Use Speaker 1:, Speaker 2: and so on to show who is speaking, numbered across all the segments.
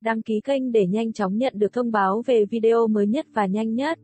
Speaker 1: Đăng ký kênh để nhanh chóng nhận được thông báo về video mới nhất và nhanh nhất.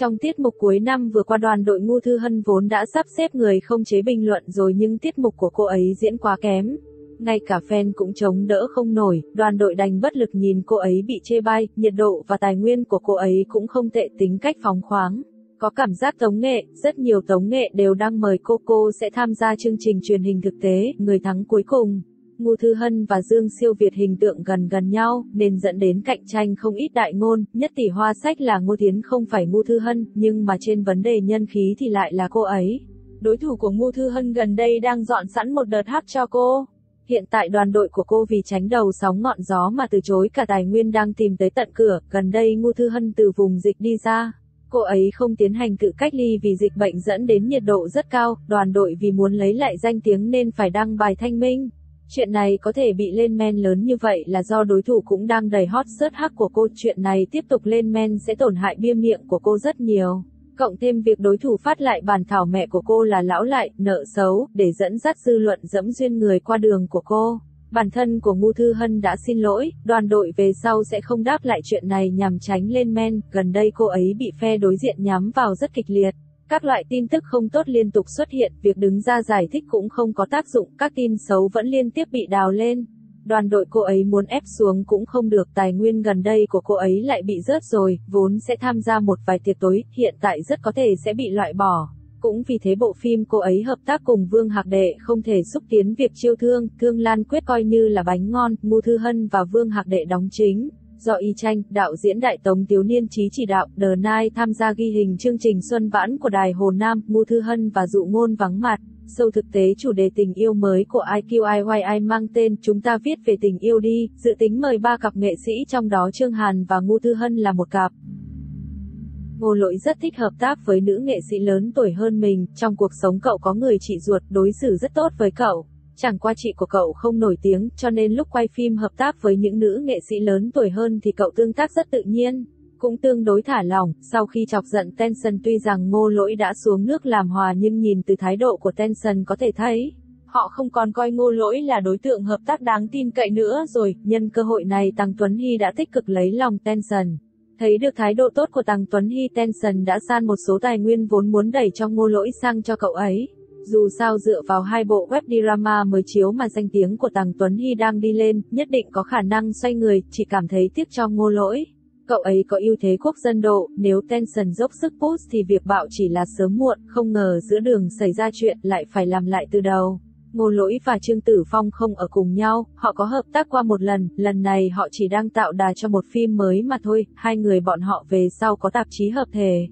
Speaker 1: Trong tiết mục cuối năm vừa qua, đoàn đội Ngô Thư Hân vốn đã sắp xếp người không chế bình luận rồi nhưng tiết mục của cô ấy diễn quá kém. Ngay cả fan cũng chống đỡ không nổi, đoàn đội đành bất lực nhìn cô ấy bị chê bai, nhiệt độ và tài nguyên của cô ấy cũng không tệ, tính cách phóng khoáng. Có cảm giác tống nghệ, rất nhiều tống nghệ đều đang mời cô sẽ tham gia chương trình truyền hình thực tế, người thắng cuối cùng. Ngô Thư Hân và Dương Siêu Việt hình tượng gần nhau, nên dẫn đến cạnh tranh không ít đại ngôn, nhất tỷ hoa sách là Ngô Thiến không phải Ngô Thư Hân, nhưng mà trên vấn đề nhân khí thì lại là cô ấy. Đối thủ của Ngô Thư Hân gần đây đang dọn sẵn một đợt hắc cho cô. Hiện tại đoàn đội của cô vì tránh đầu sóng ngọn gió mà từ chối cả tài nguyên đang tìm tới tận cửa, gần đây Ngô Thư Hân từ vùng dịch đi ra. Cô ấy không tiến hành tự cách ly vì dịch bệnh dẫn đến nhiệt độ rất cao, đoàn đội vì muốn lấy lại danh tiếng nên phải đăng bài thanh minh. Chuyện này có thể bị lên men lớn như vậy là do đối thủ cũng đang đầy hot search hắc của cô, chuyện này tiếp tục lên men sẽ tổn hại bia miệng của cô rất nhiều. Cộng thêm việc đối thủ phát lại bản thảo mẹ của cô là lão lại, nợ xấu, để dẫn dắt dư luận dẫm duyên người qua đường của cô. Bản thân của Ngô Thư Hân đã xin lỗi, đoàn đội về sau sẽ không đáp lại chuyện này nhằm tránh lên men, gần đây cô ấy bị phe đối diện nhắm vào rất kịch liệt. Các loại tin tức không tốt liên tục xuất hiện, việc đứng ra giải thích cũng không có tác dụng, các tin xấu vẫn liên tiếp bị đào lên. Đoàn đội cô ấy muốn ép xuống cũng không được, tài nguyên gần đây của cô ấy lại bị rớt rồi, vốn sẽ tham gia một vài tiệc tối, hiện tại rất có thể sẽ bị loại bỏ. Cũng vì thế bộ phim cô ấy hợp tác cùng Vương Hạc Đệ không thể xúc tiến việc chiêu thương, Thương Lan Quyết coi như là bánh ngon, Ngô Thư Hân và Vương Hạc Đệ đóng chính. Do Y Tranh, đạo diễn Đại Tống Tiếu Niên Chí chỉ đạo, The Night tham gia ghi hình chương trình Xuân Vãn của Đài Hồ Nam, Ngô Thư Hân và Dụ Ngôn vắng mặt. Show thực tế chủ đề tình yêu mới của IQIYI mang tên Chúng ta viết về tình yêu đi, dự tính mời 3 cặp nghệ sĩ, trong đó Trương Hàn và Ngô Thư Hân là một cặp. Ngô Lỗi rất thích hợp tác với nữ nghệ sĩ lớn tuổi hơn mình, trong cuộc sống cậu có người chị ruột, đối xử rất tốt với cậu. Chẳng qua chị của cậu không nổi tiếng, cho nên lúc quay phim hợp tác với những nữ nghệ sĩ lớn tuổi hơn thì cậu tương tác rất tự nhiên, cũng tương đối thả lỏng. Sau khi chọc giận Tension, tuy rằng Ngô Lỗi đã xuống nước làm hòa nhưng nhìn từ thái độ của Tension có thể thấy, họ không còn coi Ngô Lỗi là đối tượng hợp tác đáng tin cậy nữa rồi. Nhân cơ hội này Tăng Tuấn Hy đã tích cực lấy lòng Tension. Thấy được thái độ tốt của Tăng Tuấn Hy, Tension đã san một số tài nguyên vốn muốn đẩy cho Ngô Lỗi sang cho cậu ấy. Dù sao dựa vào 2 bộ web drama mới chiếu mà danh tiếng của Tăng Tuấn Hy đang đi lên, nhất định có khả năng xoay người, chỉ cảm thấy tiếc cho Ngô Lỗi. Cậu ấy có ưu thế quốc dân độ, nếu Tension dốc sức push thì việc bạo chỉ là sớm muộn, không ngờ giữa đường xảy ra chuyện lại phải làm lại từ đầu. Ngô Lỗi và Trương Tử Phong không ở cùng nhau, họ có hợp tác qua một lần này họ chỉ đang tạo đà cho một phim mới mà thôi, hai người bọn họ về sau có tạp chí hợp thể.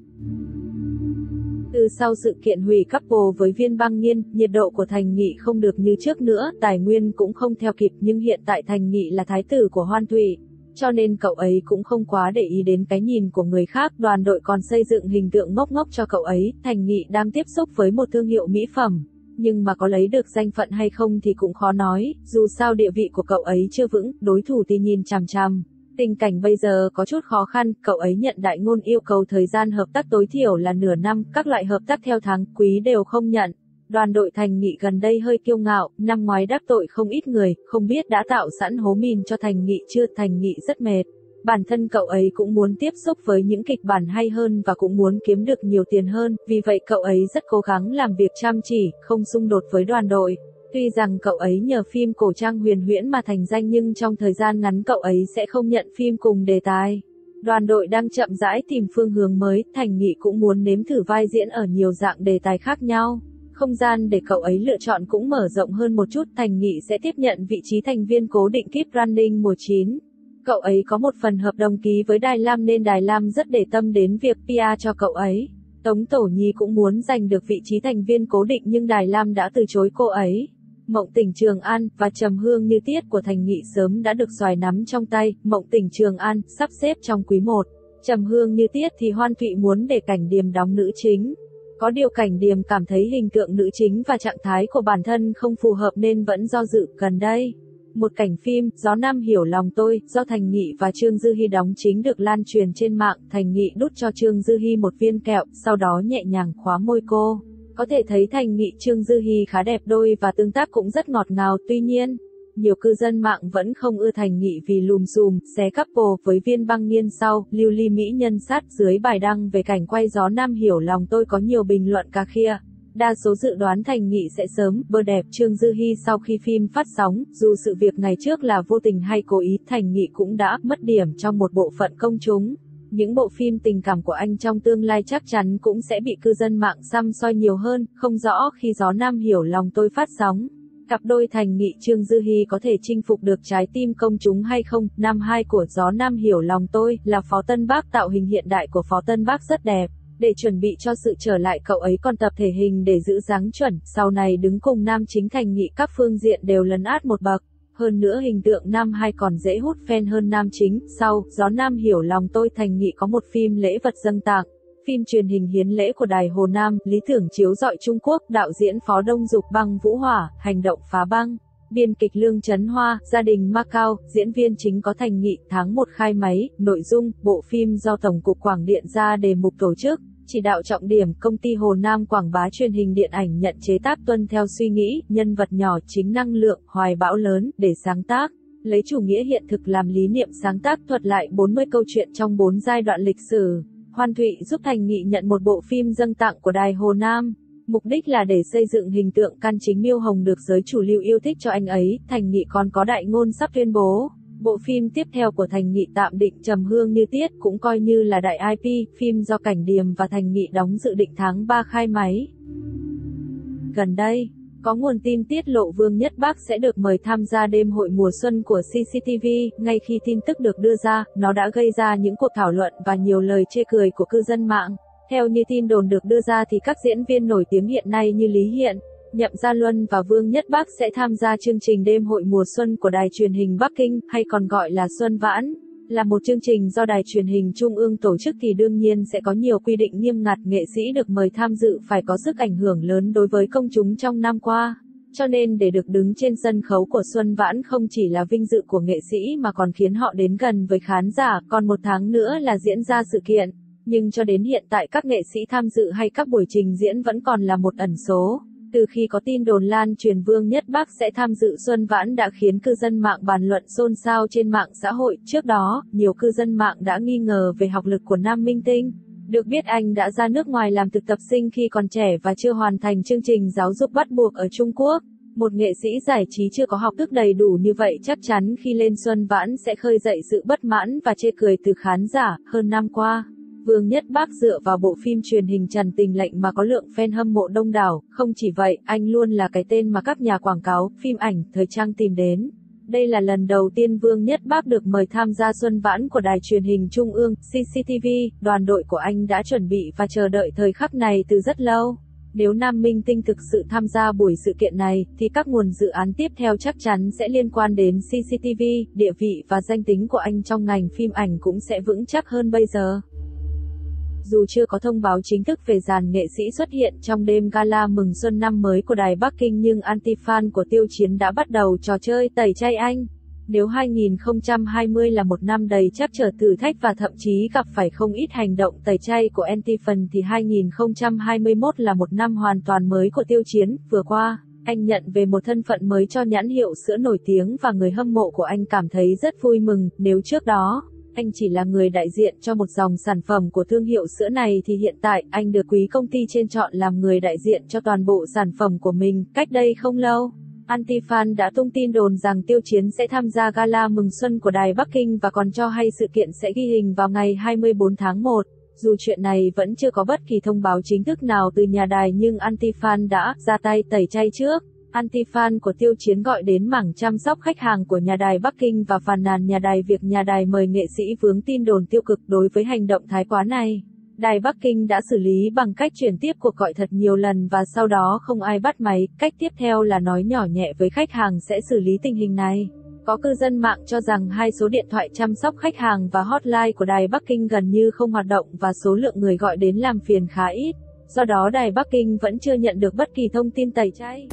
Speaker 1: Từ sau sự kiện hủy couple với Viên Băng Nhiên, nhiệt độ của Thành Nghị không được như trước nữa, tài nguyên cũng không theo kịp, nhưng hiện tại Thành Nghị là thái tử của Hoan Thụy, cho nên cậu ấy cũng không quá để ý đến cái nhìn của người khác. Đoàn đội còn xây dựng hình tượng ngốc ngốc cho cậu ấy. Thành Nghị đang tiếp xúc với một thương hiệu mỹ phẩm, nhưng mà có lấy được danh phận hay không thì cũng khó nói, dù sao địa vị của cậu ấy chưa vững, đối thủ thì nhìn chằm chằm. Tình cảnh bây giờ có chút khó khăn, cậu ấy nhận đại ngôn yêu cầu thời gian hợp tác tối thiểu là nửa năm, các loại hợp tác theo tháng, quý đều không nhận. Đoàn đội Thành Nghị gần đây hơi kiêu ngạo, năm ngoái đắc tội không ít người, không biết đã tạo sẵn hố mìn cho Thành Nghị chưa. Thành Nghị rất mệt. Bản thân cậu ấy cũng muốn tiếp xúc với những kịch bản hay hơn và cũng muốn kiếm được nhiều tiền hơn, vì vậy cậu ấy rất cố gắng làm việc chăm chỉ, không xung đột với đoàn đội. Tuy rằng cậu ấy nhờ phim cổ trang huyền huyễn mà thành danh nhưng trong thời gian ngắn cậu ấy sẽ không nhận phim cùng đề tài. Đoàn đội đang chậm rãi tìm phương hướng mới, Thành Nghị cũng muốn nếm thử vai diễn ở nhiều dạng đề tài khác nhau. Không gian để cậu ấy lựa chọn cũng mở rộng hơn một chút, Thành Nghị sẽ tiếp nhận vị trí thành viên cố định Keep Running mùa 9. Cậu ấy có một phần hợp đồng ký với Đài Lam nên Đài Lam rất để tâm đến việc PR cho cậu ấy. Tống Tổ Nhi cũng muốn giành được vị trí thành viên cố định nhưng Đài Lam đã từ chối cô ấy. Mộng Tỉnh Trường An và Trầm Hương Như Tiết của Thành Nghị sớm đã được xoài nắm trong tay. Mộng Tỉnh Trường An sắp xếp trong quý 1. Trầm Hương Như Tiết thì Hoan Thụy muốn để Cảnh Điềm đóng nữ chính. Có điều Cảnh Điềm cảm thấy hình tượng nữ chính và trạng thái của bản thân không phù hợp nên vẫn do dự. Gần đây, một cảnh phim Gió Nam Hiểu Lòng Tôi do Thành Nghị và Trương Dư Hi đóng chính được lan truyền trên mạng. Thành Nghị đút cho Trương Dư Hi một viên kẹo, sau đó nhẹ nhàng khóa môi cô. Có thể thấy Thành Nghị Trương Dư Hi khá đẹp đôi và tương tác cũng rất ngọt ngào. Tuy nhiên, nhiều cư dân mạng vẫn không ưa Thành Nghị vì lùm xùm, xé couple với Viên Băng Nghiên sau, lưu ly mỹ nhân sát dưới bài đăng về cảnh quay Gió Nam Hiểu Lòng Tôi có nhiều bình luận cà khịa. Đa số dự đoán Thành Nghị sẽ sớm bơ đẹp Trương Dư Hi sau khi phim phát sóng, dù sự việc ngày trước là vô tình hay cố ý, Thành Nghị cũng đã mất điểm trong một bộ phận công chúng. Những bộ phim tình cảm của anh trong tương lai chắc chắn cũng sẽ bị cư dân mạng săm soi nhiều hơn, không rõ khi Gió Nam Hiểu Lòng Tôi phát sóng, cặp đôi Thành Nghị Trương Dư Hi có thể chinh phục được trái tim công chúng hay không. Nam 2 của Gió Nam Hiểu Lòng Tôi là Phó Tân Bác. Tạo hình hiện đại của Phó Tân Bác rất đẹp. Để chuẩn bị cho sự trở lại, cậu ấy còn tập thể hình để giữ dáng chuẩn, sau này đứng cùng nam chính Thành Nghị các phương diện đều lấn át một bậc. Hơn nữa hình tượng nam 2 còn dễ hút fan hơn nam chính. Sau Gió Nam Hiểu Lòng Tôi, Thành Nghị có một phim lễ vật dâng tặng. Phim truyền hình hiến lễ của Đài Hồ Nam, lý tưởng chiếu rọi Trung Quốc, đạo diễn Phó Đông Dục, băng Vũ Hỏa, hành động phá băng. Biên kịch Lương Chấn Hoa, gia đình Macau, diễn viên chính có Thành Nghị. Tháng 1 khai máy. Nội dung, bộ phim do Tổng cục Quảng điện ra đề mục tổ chức. Chỉ đạo trọng điểm, công ty Hồ Nam quảng bá truyền hình điện ảnh nhận chế tác tuân theo suy nghĩ, nhân vật nhỏ chính năng lượng, hoài bão lớn, để sáng tác. Lấy chủ nghĩa hiện thực làm lý niệm sáng tác, thuật lại 40 câu chuyện trong 4 giai đoạn lịch sử. Hoan Thụy giúp Thành Nghị nhận một bộ phim dâng tặng của Đài Hồ Nam. Mục đích là để xây dựng hình tượng can chính Miêu Hồng được giới chủ lưu yêu thích cho anh ấy. Thành Nghị còn có đại ngôn sắp tuyên bố. Bộ phim tiếp theo của Thành Nghị tạm định Trầm Hương Như Tiết, cũng coi như là đại IP, phim do Cảnh Điềm và Thành Nghị đóng, dự định tháng 3 khai máy. Gần đây, có nguồn tin tiết lộ Vương Nhất Bác sẽ được mời tham gia đêm hội mùa xuân của CCTV. Ngay khi tin tức được đưa ra, nó đã gây ra những cuộc thảo luận và nhiều lời chê cười của cư dân mạng. Theo như tin đồn được đưa ra thì các diễn viên nổi tiếng hiện nay như Lý Hiện, Nhậm Gia Luân và Vương Nhất Bác sẽ tham gia chương trình đêm hội mùa xuân của Đài truyền hình Bắc Kinh, hay còn gọi là Xuân Vãn. Là một chương trình do Đài truyền hình Trung ương tổ chức thì đương nhiên sẽ có nhiều quy định nghiêm ngặt, nghệ sĩ được mời tham dự phải có sức ảnh hưởng lớn đối với công chúng trong năm qua. Cho nên để được đứng trên sân khấu của Xuân Vãn không chỉ là vinh dự của nghệ sĩ mà còn khiến họ đến gần với khán giả. Còn một tháng nữa là diễn ra sự kiện, nhưng cho đến hiện tại các nghệ sĩ tham dự hay các buổi trình diễn vẫn còn là một ẩn số. Từ khi có tin đồn lan truyền Vương Nhất Bác sẽ tham dự Xuân Vãn đã khiến cư dân mạng bàn luận xôn xao trên mạng xã hội. Trước đó, nhiều cư dân mạng đã nghi ngờ về học lực của nam minh tinh. Được biết anh đã ra nước ngoài làm thực tập sinh khi còn trẻ và chưa hoàn thành chương trình giáo dục bắt buộc ở Trung Quốc. Một nghệ sĩ giải trí chưa có học thức đầy đủ như vậy chắc chắn khi lên Xuân Vãn sẽ khơi dậy sự bất mãn và chê cười từ khán giả. Hơn năm qua, Vương Nhất Bác dựa vào bộ phim truyền hình Trần Tình Lệnh mà có lượng fan hâm mộ đông đảo. Không chỉ vậy, anh luôn là cái tên mà các nhà quảng cáo, phim ảnh, thời trang tìm đến. Đây là lần đầu tiên Vương Nhất Bác được mời tham gia Xuân Vãn của Đài truyền hình Trung ương, CCTV. Đoàn đội của anh đã chuẩn bị và chờ đợi thời khắc này từ rất lâu. Nếu nam minh tinh thực sự tham gia buổi sự kiện này, thì các nguồn dự án tiếp theo chắc chắn sẽ liên quan đến CCTV, địa vị và danh tính của anh trong ngành phim ảnh cũng sẽ vững chắc hơn bây giờ. Dù chưa có thông báo chính thức về dàn nghệ sĩ xuất hiện trong đêm gala mừng xuân năm mới của Đài Bắc Kinh, nhưng anti-fan của Tiêu Chiến đã bắt đầu trò chơi tẩy chay anh. Nếu 2020 là một năm đầy trắc trở thử thách và thậm chí gặp phải không ít hành động tẩy chay của anti-fan thì 2021 là một năm hoàn toàn mới của Tiêu Chiến. Vừa qua, anh nhận về một thân phận mới cho nhãn hiệu sữa nổi tiếng và người hâm mộ của anh cảm thấy rất vui mừng. Nếu trước đó, anh chỉ là người đại diện cho một dòng sản phẩm của thương hiệu sữa này thì hiện tại, anh được quý công ty trên chọn làm người đại diện cho toàn bộ sản phẩm của mình. Cách đây không lâu, anti-fan đã tung tin đồn rằng Tiêu Chiến sẽ tham gia gala mừng xuân của Đài Bắc Kinh và còn cho hay sự kiện sẽ ghi hình vào ngày 24 tháng 1. Dù chuyện này vẫn chưa có bất kỳ thông báo chính thức nào từ nhà đài nhưng anti-fan đã ra tay tẩy chay trước. Anti-fan của Tiêu Chiến gọi đến mảng chăm sóc khách hàng của nhà đài Bắc Kinh và phàn nàn nhà đài việc nhà đài mời nghệ sĩ vướng tin đồn tiêu cực. Đối với hành động thái quá này, Đài Bắc Kinh đã xử lý bằng cách chuyển tiếp cuộc gọi thật nhiều lần và sau đó không ai bắt máy. Cách tiếp theo là nói nhỏ nhẹ với khách hàng sẽ xử lý tình hình này. Có cư dân mạng cho rằng hai số điện thoại chăm sóc khách hàng và hotline của Đài Bắc Kinh gần như không hoạt động và số lượng người gọi đến làm phiền khá ít. Do đó Đài Bắc Kinh vẫn chưa nhận được bất kỳ thông tin tẩy chay.